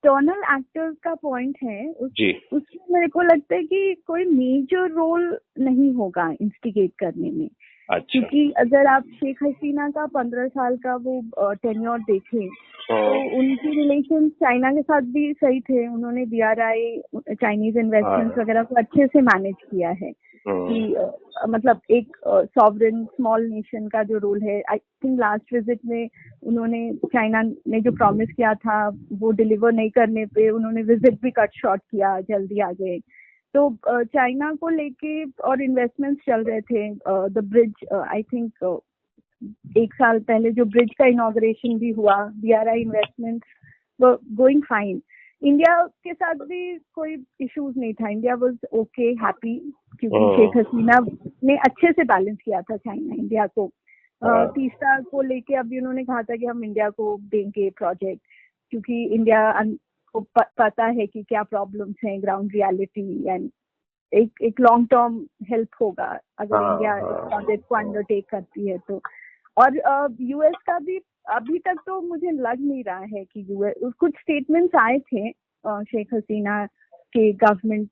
External actors का point है जी। उसमें मेरे को लगता है कि कोई मेजर रोल नहीं होगा इंस्टिगेट करने में। अच्छा। क्योंकि अगर आप शेख हसीना का 15 साल का वो टेन्योर देखें तो उनकी रिलेशन चाइना के साथ भी सही थे। उन्होंने BRI चाइनीज इन्वेस्टमेंट्स वगैरह को अच्छे से मैनेज किया है कि मतलब एक सॉवरेन स्मॉल नेशन का जो रोल है, आई थिंक लास्ट विजिट में उन्होंने चाइना ने जो प्रॉमिस किया था वो डिलीवर नहीं करने पे उन्होंने विजिट भी कट शॉर्ट किया, जल्दी आ गए। तो चाइना को लेके और इन्वेस्टमेंट्स चल रहे थे। द ब्रिज आई थिंक 1 साल पहले जो ब्रिज का इनॉग्रेशन भी हुआ, BRI investments going fine. India के साथ भी कोई इश्यूज नहीं था, इंडिया वाज ओके हैप्पी क्योंकि शेख हसीना ने अच्छे से बैलेंस किया था चाइना इंडिया को। तीसरा को लेके अभी उन्होंने कहा था कि हम इंडिया को देंगे प्रोजेक्ट क्योंकि इंडिया को पता है कि क्या प्रॉब्लम्स हैं, ग्राउंड रियलिटी, एंड एक लॉन्ग टर्म हेल्प होगा अगर इंडिया प्रोजेक्ट को अंडरटेक करती है तो। और यूएस का भी अभी तक तो मुझे लग नहीं रहा है कि यूएस, कुछ स्टेटमेंट्स आए थे शेख हसीना के गवर्नमेंट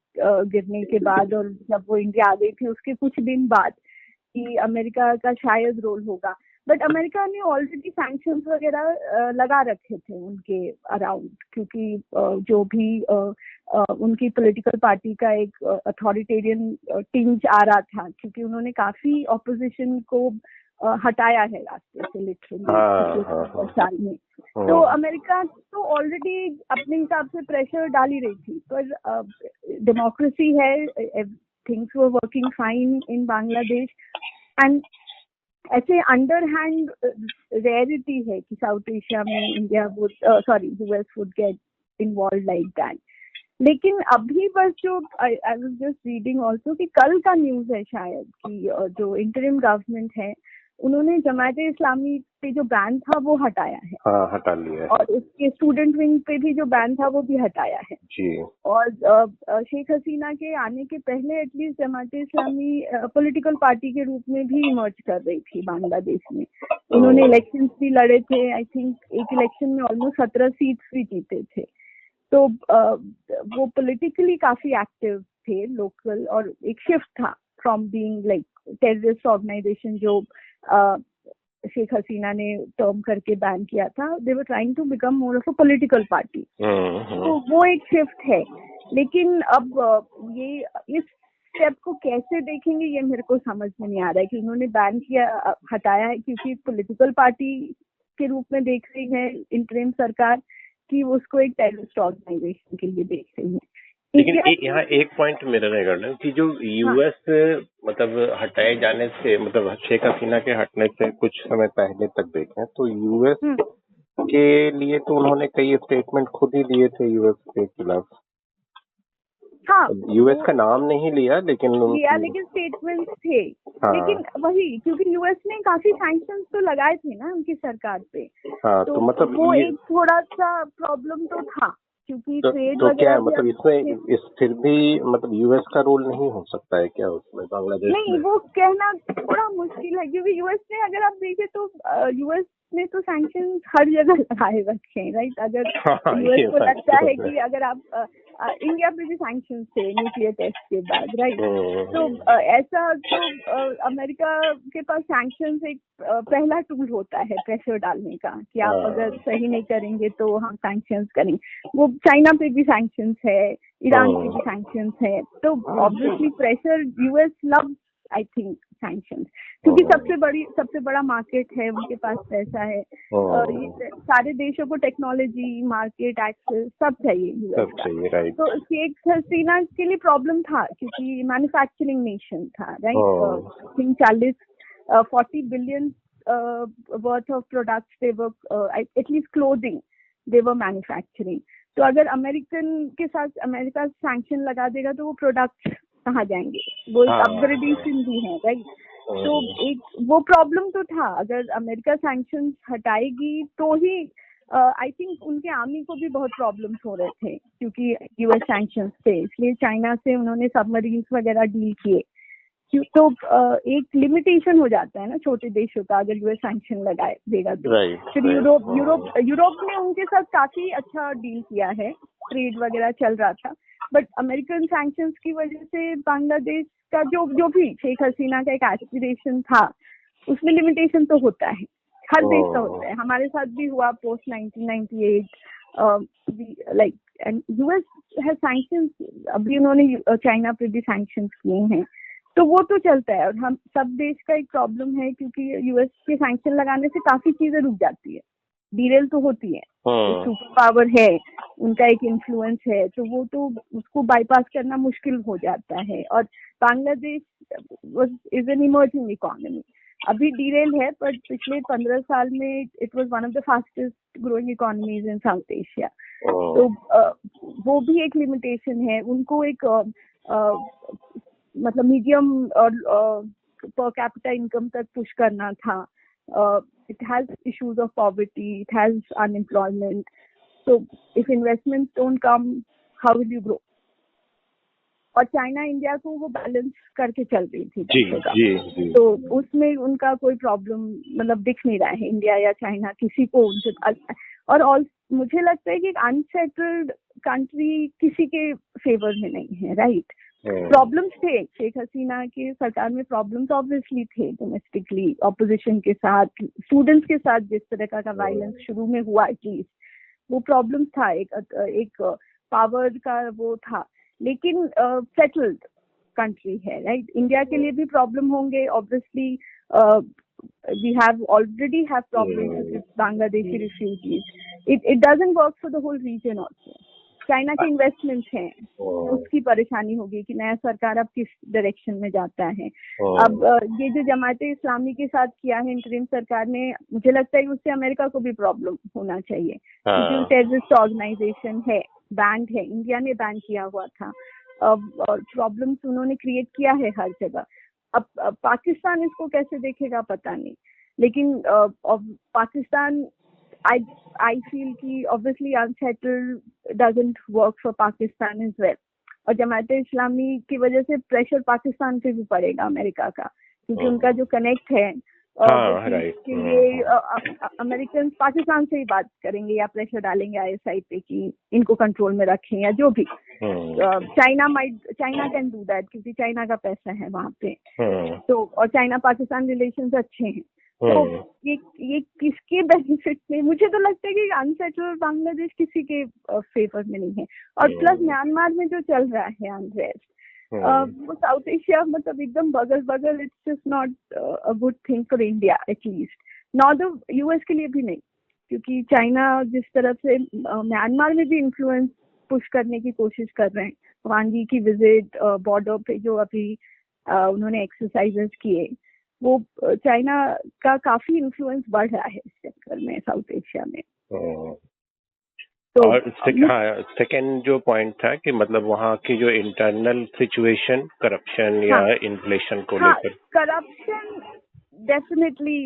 गिरने के बाद और जब वो इंडिया आ गई थी उसके कुछ दिन बाद कि अमेरिका का शायद रोल होगा। बट अमेरिका ने ऑलरेडी सैंक्शंस वगैरह लगा रखे थे उनके अराउंड क्योंकि जो भी उनकी पॉलिटिकल पार्टी का एक अथॉरिटेरियन टिंज आ रहा था क्योंकि उन्होंने काफी ऑपोजिशन को हटाया है रास्ते से लिटरली पिछले साल में। तो अमेरिका तो ऑलरेडी अपने हिसाब से प्रेशर डाल ही रही थी, पर डेमोक्रेसी है, things were working fine in Bangladesh and ऐसे अंडरहैंड रेयरिटी है कि साउथ एशिया में India would US would get involve like that. लेकिन अभी बस जो I was just reading also कि कल का न्यूज है शायद कि जो इंटरिम गवर्नमेंट है उन्होंने जमाते इस्लामी पे जो बैन था वो हटाया है। हटा लिया है। और उसके स्टूडेंट विंग पे भी जो बैन था वो भी हटाया है जी। और शेख हसीना के आने के पहले एटलीस्ट जमाते इस्लामी पॉलिटिकल पार्टी के रूप में भी इमर्ज कर रही थी बांग्लादेश में। उन्होंने इलेक्शंस भी लड़े थे, आई थिंक एक इलेक्शन में ऑलमोस्ट 17 सीट्स भी जीते थे। तो वो पॉलिटिकली काफी एक्टिव थे लोकल, और एक शिफ्ट था from being like terrorist organisation जो शेख हसीना ने टर्म करके बैन किया था, they were trying to become more of a political party. तो वो एक शिफ्ट है। लेकिन अब ये इस स्टेप को कैसे देखेंगे ये मेरे को समझ में नहीं आ रहा है कि उन्होंने बैन किया, हटाया है क्योंकि पॉलिटिकल पार्टी के रूप में देख रही है इंटरिम सरकार कि उसको एक टेररिस्ट ऑर्गेनाइजेशन के लिए देख रही है। लेकिन यहाँ एक पॉइंट मेरा रहेगा कि जो यूएस मतलब हटाए जाने से, मतलब शेख हसीना के हटने से कुछ समय पहले तक देखें तो यूएस के लिए तो उन्होंने कई स्टेटमेंट खुद ही दिए थे यूएस के खिलाफ। हाँ, यूएस का नाम नहीं लिया लेकिन स्टेटमेंट्स थे। लेकिन वही क्योंकि यूएस ने काफी सैंक्शंस तो लगाए थे ना उनकी सरकार पे। तो मतलब वो एक थोड़ा सा प्रॉब्लम तो था क्योंकि ट्रेड तो क्या मतलब इसमें फिर भी मतलब यूएस का रोल नहीं हो सकता है क्या उसमें बांग्लादेश में? नहीं, वो कहना थोड़ा मुश्किल है क्योंकि यूएस ने, अगर आप देखें तो यूएस ने तो सैंक्शंस हर जगह लगाए रखे हैं, राइट। अगर यूएस को लगता है कि अगर आप इंडिया पे भी सैंक्शंस थे न्यूक्लियर टेस्ट के बाद, राइट। तो ऐसा तो अमेरिका के पास सैंक्शंस एक पहला टूल होता है प्रेशर डालने का कि आप अगर सही नहीं करेंगे तो हम सैंक्शंस करेंगे। वो चाइना पे भी सैंक्शंस है, ईरान पे भी सैंक्शंस है। तो obviously pressure US love I think sanctions क्योंकि सबसे बड़ा मार्केट है, उनके पास पैसा है। ये सारे देशों को टेक्नोलॉजी, मार्केट एक्सेस सब चाहिए यूएस का। तो शेख हसीना के लिए प्रॉब्लम था क्योंकि मैन्युफैक्चरिंग नेशन था, right. 40 billion worth of products they were, at least clothing they were manufacturing. तो अगर अमेरिका सैंक्शन लगा देगा तो वो प्रोडक्ट कहाँ जाएंगे? वो एक अपग्रेडेशन भी है, राइट। तो एक वो प्रॉब्लम तो था। अगर अमेरिका सैंक्शंस हटाएगी तो ही आई थिंक उनके आर्मी को भी बहुत प्रॉब्लम्स हो रहे थे क्योंकि यूएस सैंक्शंस थे, इसलिए चाइना से उन्होंने सबमरीन्स वगैरह डील किए। तो एक लिमिटेशन हो जाता है ना छोटे देशों का, अगर यूएस सैंक्शन लगाए देगा तो। फिर यूरोप ने उनके साथ काफी अच्छा डील किया है, ट्रेड वगैरह चल रहा था। बट अमेरिकन सैंक्शंस की वजह से बांग्लादेश का जो भी शेख हसीना का एक एस्पिरेशन था, उसमें लिमिटेशन तो होता है, हर देश का होता है। हमारे साथ भी हुआ पोस्ट 1998, लाइक यूएस है सैंक्शंस, अभी उन्होंने चाइना पे भी सैंक्शंस किए हैं, तो वो तो चलता है। और हम सब देश का एक प्रॉब्लम है, क्योंकि यूएस के सैंक्शन लगाने से काफी चीजें रुक जाती है, डीरेल तो होती है। सुपर पावर है, उनका एक इन्फ्लुएंस है, तो वो तो उसको बाईपास करना मुश्किल हो जाता है। और Bangladesh is an emerging economy, अभी डीरेल है, पर पिछले 15 साल में it was one of the fastest growing economies in south Asia. तो वो भी एक लिमिटेशन है उनको, एक मतलब मीडियम और पर कैपिटा इनकम तक पुश करना था। It has issues of poverty, it has unemployment, so if investment don't come, how will you grow? और चाइना इंडिया को वो बैलेंस करके चल रही थी जी। तो उसमें उनका कोई प्रॉब्लम मतलब दिख नहीं रहा है, इंडिया या चाइना किसी को उनसे। और मुझे लगता है कि अनसेटल्ड कंट्री किसी के फेवर में नहीं है, राइट? प्रॉब्लम्स थे, शेख हसीना की सरकार में प्रॉब्लम्स ऑब्वियसली थे, डोमेस्टिकली ऑपोजिशन के साथ, स्टूडेंट्स के साथ जिस तरह का वायलेंस शुरू में हुआ, एटलीस्ट वो प्रॉब्लम था, एक पावर का वो था। लेकिन सेटल्ड कंट्री है, राइट? इंडिया के लिए भी प्रॉब्लम होंगे obviously, we already have problems with Bangladeshi refugees. It doesn't work for the whole region also. China के इन्वेस्टमेंट्स हैं, उसकी परेशानी होगी कि नया सरकार अब किस डायरेक्शन में जाता है। अब ये जो जमाते इस्लामी के साथ किया है इंटरिम सरकार ने, मुझे लगता है उससे अमेरिका को भी प्रॉब्लम होना चाहिए, क्योंकि टेररिस्ट ऑर्गेनाइजेशन है, बैंड है, इंडिया ने बैन किया हुआ था। और प्रॉब्लम्स उन्होंने क्रिएट किया है हर जगह। अब पाकिस्तान इसको कैसे देखेगा पता नहीं, लेकिन पाकिस्तान I feel कि obviously unsettled doesn't work for Pakistan as well. और जमाते इस्लामी की वजह से प्रेशर पाकिस्तान पे भी पड़ेगा अमेरिका का, क्योंकि उनका जो कनेक्ट है कि ये अमेरिकन पाकिस्तान से ही बात करेंगे या प्रेशर डालेंगे ISI पे कि इनको कंट्रोल में रखें या जो भी। चाइना कैन डू दैट, क्योंकि चाइना का पैसा है वहाँ पे। तो और चाइना पाकिस्तान रिलेशंस अच्छे हैं, तो ये किसके बेनिफिट में? मुझे तो लगता है कि अनसेटल्ड बांग्लादेश किसी के फेवर में नहीं है। और प्लस म्यांमार में जो चल रहा है अनरेस्ट, वो साउथ एशिया मतलब एकदम बगल, it's just not a good thing for India at least, not the US के लिए भी नहीं, क्योंकि चाइना जिस तरह से म्यांमार में भी इन्फ्लुएंस पुश करने की कोशिश कर रहे हैं। वांग यी की विजिट, बॉर्डर पे जो अभी उन्होंने एक्सरसाइजेस किए, वो चाइना का काफी इन्फ्लुएंस बढ़ रहा है इस चक्कर में साउथ एशिया में। तो और सेकेंड जो पॉइंट था कि मतलब वहाँ की जो इंटरनल सिचुएशन, करप्शन या इन्फ्लेशन को लेकर। करप्शन डेफिनेटली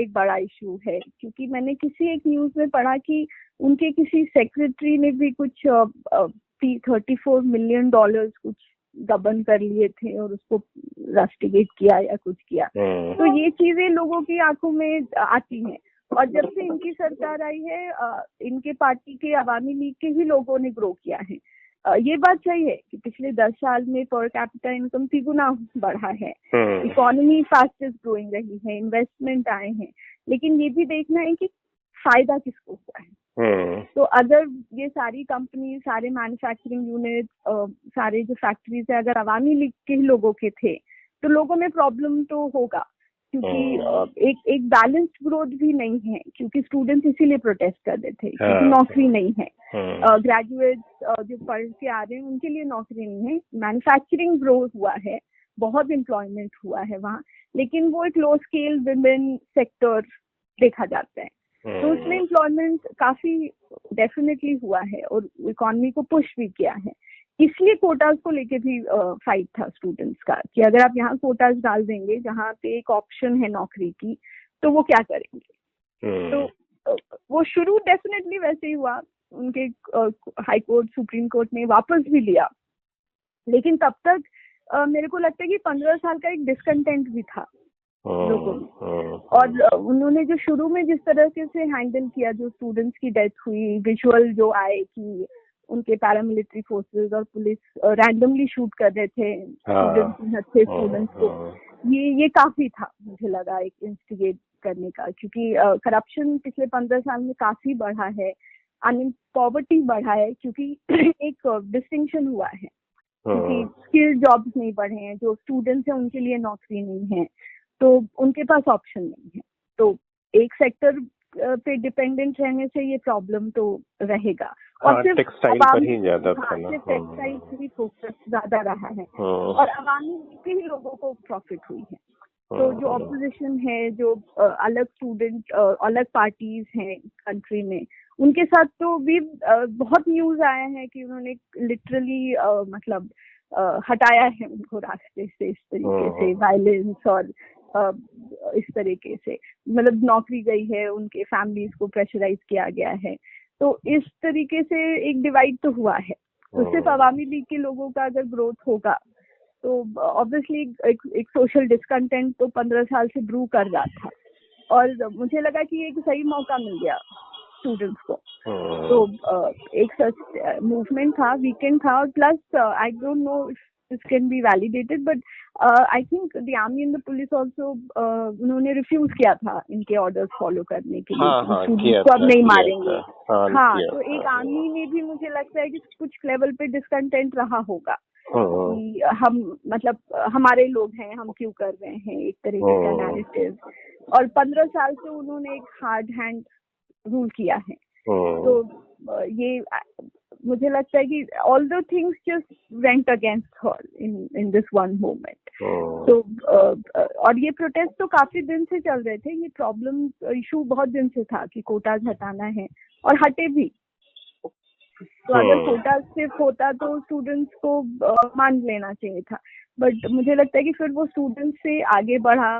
एक बड़ा इशू है, क्योंकि मैंने किसी एक न्यूज में पढ़ा कि उनके किसी सेक्रेटरी ने भी कुछ $34 मिलियन कुछ गबन कर लिए थे और उसको रस्टिगेट किया या कुछ किया। तो ये चीजें लोगों की आंखों में आती हैं। और जब से इनकी सरकार आई है, इनके पार्टी के अवामी लीग के ही लोगों ने ग्रो किया है। ये बात सही है कि पिछले 10 साल में पर कैपिटा इनकम 3 गुना बढ़ा है, इकोनॉमी फास्टेस्ट ग्रोइंग रही है, इन्वेस्टमेंट आए हैं, लेकिन ये भी देखना है कि फायदा किसको हुआ है। तो अगर ये सारी कंपनी, सारे मैन्युफैक्चरिंग यूनिट, सारे जो फैक्ट्रीज है, अगर अवामी लीग के ही लोगों के थे, तो लोगों में प्रॉब्लम तो होगा, क्योंकि एक बैलेंस्ड ग्रोथ भी नहीं है, क्योंकि स्टूडेंट्स इसीलिए प्रोटेस्ट कर रहे थे, क्योंकि नौकरी नहीं है। ग्रेजुएट्स जो पढ़ के आ रहे हैं उनके लिए नौकरी नहीं है। मैन्युफैक्चरिंग ग्रो हुआ है, बहुत एम्प्लॉयमेंट हुआ है वहाँ, लेकिन वो एक लो स्केल विमेन सेक्टर देखा जाता है, तो उसमें एम्प्लॉयमेंट काफी डेफिनेटली हुआ है और इकोनॉमी को पुश भी किया है। इसलिए कोटास को लेके भी फाइट था स्टूडेंट्स का, कि अगर आप यहाँ कोटास डाल देंगे जहाँ पे एक ऑप्शन है नौकरी की, तो वो क्या करेंगे। तो वो शुरू डेफिनेटली वैसे ही हुआ, उनके हाई कोर्ट, सुप्रीम कोर्ट ने वापस भी लिया, लेकिन तब तक मेरे को लगता है कि 15 साल का एक डिस्कंटेंट भी था लोगों में। और उन्होंने जो शुरू में जिस तरह से हैंडल किया, जो स्टूडेंट्स की डेथ हुई, विजुअल जो आए कि उनके पैरामिलिट्री फोर्सेस और पुलिस रैंडमली शूट कर रहे थे अच्छे स्टूडेंट्स को, ये काफी था मुझे लगा एक इंस्टिगेट करने का, क्योंकि करप्शन पिछले 15 साल में काफी बढ़ा है, पॉवर्टी बढ़ा है, क्योंकि एक डिस्टिंक्शन हुआ है, क्योंकि स्किल जॉब्स नहीं बढ़े हैं, जो स्टूडेंट्स हैं उनके लिए नौकरी नहीं है, तो उनके पास ऑप्शन नहीं है, तो एक सेक्टर पे डिपेंडेंट रहने से ये प्रॉब्लम तो रहेगा। और सिर्फ टेक्सटाइल पर ही ज्यादा था ना, सिर्फ टेक्सटाइल पर ही फोकस ज्यादा रहा है, और अवामी के ही लोगों को प्रॉफिट हुई है। तो जो ऑपोजिशन है, जो अलग स्टूडेंट, अलग पार्टीज हैं कंट्री में, उनके साथ तो भी बहुत न्यूज आया है कि उन्होंने लिटरली मतलब हटाया है उनको रास्ते से, इस तरीके से वायलेंस और इस तरीके से, मतलब नौकरी गई है, उनके फैमिलीज को प्रेशराइज किया गया है। तो इस तरीके से एक डिवाइड तो हुआ है। तो सिर्फ अवामी लीग के लोगों का अगर ग्रोथ होगा तो ऑब्वियसली एक सोशल डिस्कंटेंट तो 15 साल से ब्रू कर रहा था, और मुझे लगा कि एक सही मौका मिल गया स्टूडेंट्स को। तो एक सच मूवमेंट था, वीकेंड था, और plus I don't know if this can be validated, but I think the army and the police also उन्होंने रिफ्यूज किया था इनके ऑर्डर्स फॉलो करने के लिए, स्टूडेंट्स को अब नहीं मारेंगे। तो एक आर्मी में भी मुझे लगता है कि कुछ लेवल पे डिस्कंटेंट रहा होगा कि हम मतलब हमारे लोग हैं, हम क्यों कर रहे हैं, एक तरीके का नैरेटिव। और 15 साल से उन्होंने एक हार्ड हैंड रूल किया है। तो ये मुझे लगता है कि all the things just went against her in this one moment. तो और ये प्रोटेस्ट तो काफी दिन से चल रहे थे, ये प्रॉब्लम इशू बहुत दिन से था कि कोटाज हटाना है, और हटे भी। तो अगर कोटा सिर्फ होता तो स्टूडेंट्स को मान लेना चाहिए था, बट मुझे लगता है कि फिर वो स्टूडेंट्स से आगे बढ़ा,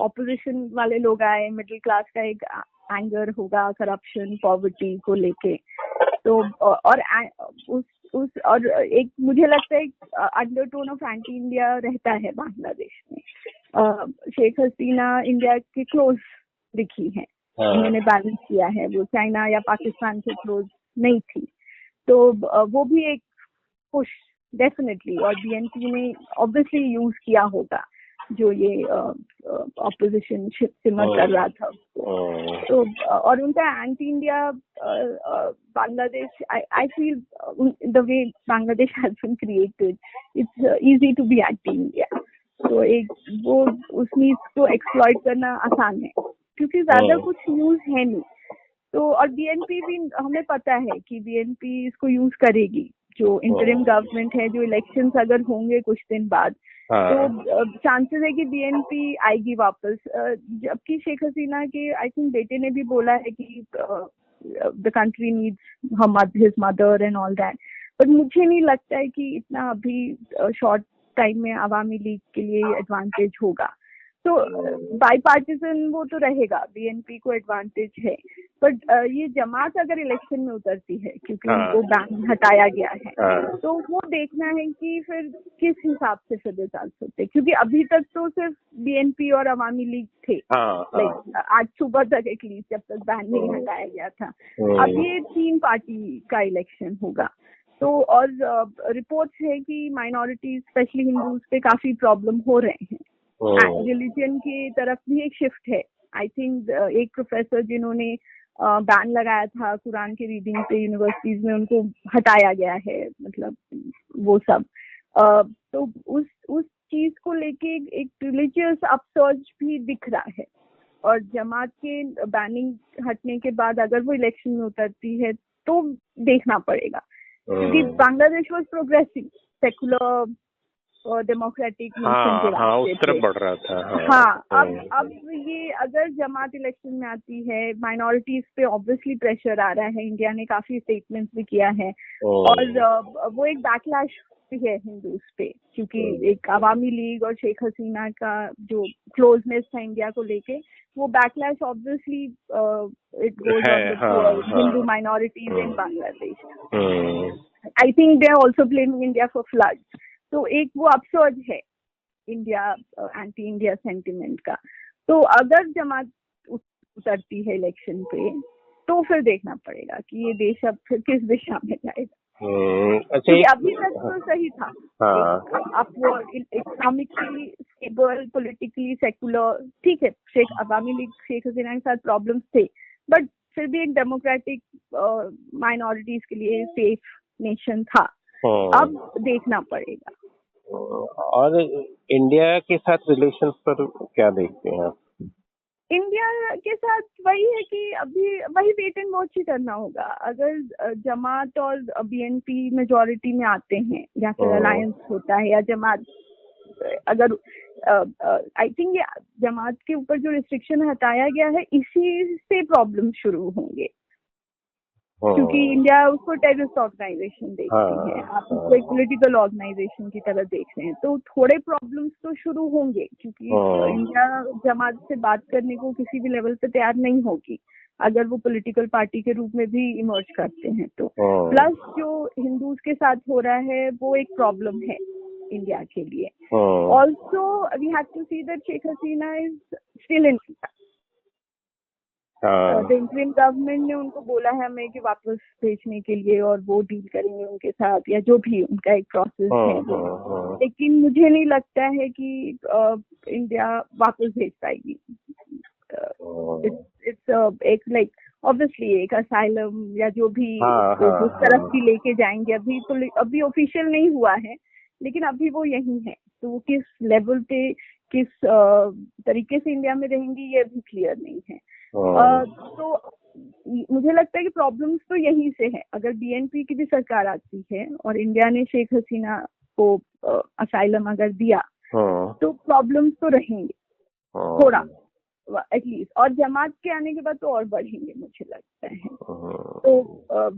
ऑपोजिशन वाले लोग आए, मिडिल क्लास का एक एंगर होगा करप्शन पॉवर्टी को लेके। तो और एक मुझे लगता है अंडरटोन ऑफ एंटी इंडिया रहता है बांग्लादेश में। शेख हसीना इंडिया के क्लोज दिखी है, उन्होंने बैलेंस किया है, वो चाइना या पाकिस्तान के क्लोज नहीं थी, तो वो भी एक पुश डेफिनेटली, और बीएनपी ने ऑब्वियसली यूज किया होगा जो ये ऑपोजिशन सिमर कर रहा था उसको। तो और उनका anti India Bangladesh, I feel the way Bangladesh has been created, it's easy to be anti India. तो एक वो उसमें इसको एक्सप्लॉइट करना आसान है, क्योंकि ज्यादा कुछ न्यूज है नहीं। तो और बीएनपी भी हमें पता है कि बीएनपी इसको यूज करेगी, जो इंटरिम गवर्नमेंट है, जो इलेक्शंस अगर होंगे कुछ दिन बाद, तो चांसेस है कि बीएनपी आएगी वापस। जबकि शेख हसीना के आई थिंक बेटे ने भी बोला है कि the country needs his mother and all that, but मुझे नहीं लगता है कि इतना अभी शॉर्ट टाइम में अवामी लीग के लिए एडवांटेज होगा। तो बाईपार्टिसन वो तो रहेगा, बीएनपी को एडवांटेज है, बट ये जमात अगर इलेक्शन में उतरती है, क्योंकि उनको बैन हटाया गया है, तो वो देखना है कि फिर किस हिसाब से फिर रिजल्ट होते, क्योंकि अभी तक तो सिर्फ बीएनपी और अवामी लीग थे, लाइक आज सुबह तक एटलीस्ट, जब तक बैन नहीं हटाया गया था। अब ये 3 पार्टी का इलेक्शन होगा। तो और रिपोर्ट्स है कि माइनॉरिटीज स्पेशली हिंदूज पे काफी प्रॉब्लम हो रहे हैं, रिलीजन की तरफ भी एक शिफ्ट है। आई थिंक एक प्रोफेसर जिन्होंने बैन लगाया था कुरान के रीडिंग पे यूनिवर्सिटीज में, उनको हटाया गया है, मतलब वो सब। तो उस चीज को लेके एक रिलीजियस अपसर्ज भी दिख रहा है, और जमात के बैनिंग हटने के बाद अगर वो इलेक्शन में उतरती है तो देखना पड़ेगा, क्योंकि बांग्लादेश वाज प्रोग्रेसिव, सेकुलर और डेमोक्रेटिक नेशन के रास्ते उस तरफ बढ़ रहा था। अब ये अगर जमात इलेक्शन में आती है, माइनॉरिटीज पे ऑब्वियसली प्रेशर आ रहा है, इंडिया ने काफी स्टेटमेंट्स भी किया है, और वो एक बैकलैश भी है हिंदूज पे, क्योंकि एक अवामी लीग और शेख हसीना का जो क्लोजनेस था इंडिया को लेके, वो backlash obviously it goes on Hindu minorities in Bangladesh. I think they are also blaming India for floods, तो एक वो अपसर्ज है इंडिया एंटी इंडिया सेंटिमेंट का। तो अगर जमात उतरती है इलेक्शन पे तो फिर देखना पड़ेगा कि ये देश अब फिर किस दिशा में जाएगा। अच्छा, अभी तक तो सही था, upward, economically stable, politically secular, ठीक है। अवामी लीग शेख हसीना के साथ प्रॉब्लम्स थे, बट फिर भी एक डेमोक्रेटिक माइनॉरिटीज के लिए सेफ नेशन था। अब देखना पड़ेगा। और इंडिया के साथ रिलेशंस पर क्या देखते हैं आप? इंडिया के साथ वही है कि अभी वही वेट एंड वॉच ही करना होगा। अगर जमात और बीएनपी मेजॉरिटी में आते हैं या फिर अलायंस होता है, या जमात अगर आई थिंक ये जमात के ऊपर जो रिस्ट्रिक्शन हटाया गया है इसी से प्रॉब्लम शुरू होंगे, क्योंकि इंडिया उसको टेररिस्ट ऑर्गेनाइजेशन देखती है, आप उसको एक पॉलिटिकल ऑर्गेनाइजेशन की तरह देख रहे हैं, तो थोड़े प्रॉब्लम्स तो शुरू होंगे, क्योंकि इंडिया जमात से बात करने को किसी भी लेवल पे तैयार नहीं होगी अगर वो पॉलिटिकल पार्टी के रूप में भी इमर्ज करते हैं तो। प्लस जो हिंदूज के साथ हो रहा है वो एक प्रॉब्लम है इंडिया के लिए। Also we have to see that Sheikh Hasina is still in India. Interim government ने उनको बोला है हमें कि वापस भेजने के लिए, और वो डील करेंगे उनके साथ, या जो भी उनका एक प्रोसेस है वो। लेकिन मुझे नहीं लगता है कि इंडिया वापस भेज पाएगी। इट्स एक लाइक ऑब्वियसली एक असाइलम या जो भी उस तरफ भी लेके जाएंगे। अभी ऑफिशियल नहीं हुआ है, लेकिन अभी वो यही है, तो वो किस लेवल पे किस तरीके से इंडिया में रहेंगी ये अभी क्लियर नहीं है। तो मुझे लगता है कि प्रॉब्लम्स तो यहीं से है। अगर बीएनपी की भी सरकार आती है और इंडिया ने शेख हसीना को असाइलम अगर दिया तो प्रॉब्लम्स तो रहेंगे थोड़ा एटलीस्ट, और जमात के आने के बाद तो और बढ़ेंगे मुझे लगता है। तो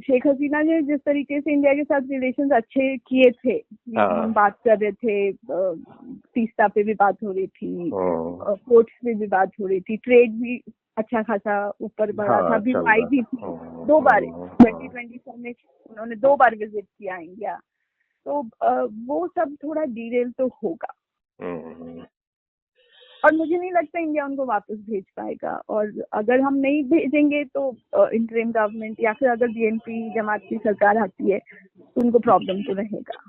शेख हसीना ने जिस तरीके से इंडिया के साथ रिलेशंस अच्छे किए थे, हम बात कर रहे थे, तीस्ता पे भी बात हो रही थी, पोर्ट्स पे भी बात हो रही थी, ट्रेड भी अच्छा खासा ऊपर बढ़ा था। अभी आई भी थी 2 बार 2024 में, उन्होंने 2 बार विजिट किया इंडिया, तो वो सब थोड़ा डीरेल तो होगा। और मुझे नहीं लगता इंडिया उनको वापस भेज पाएगा, और अगर हम नहीं भेजेंगे तो इंटरिम गवर्नमेंट या फिर अगर बीएनपी जमात की सरकार आती है तो उनको प्रॉब्लम तो रहेगा।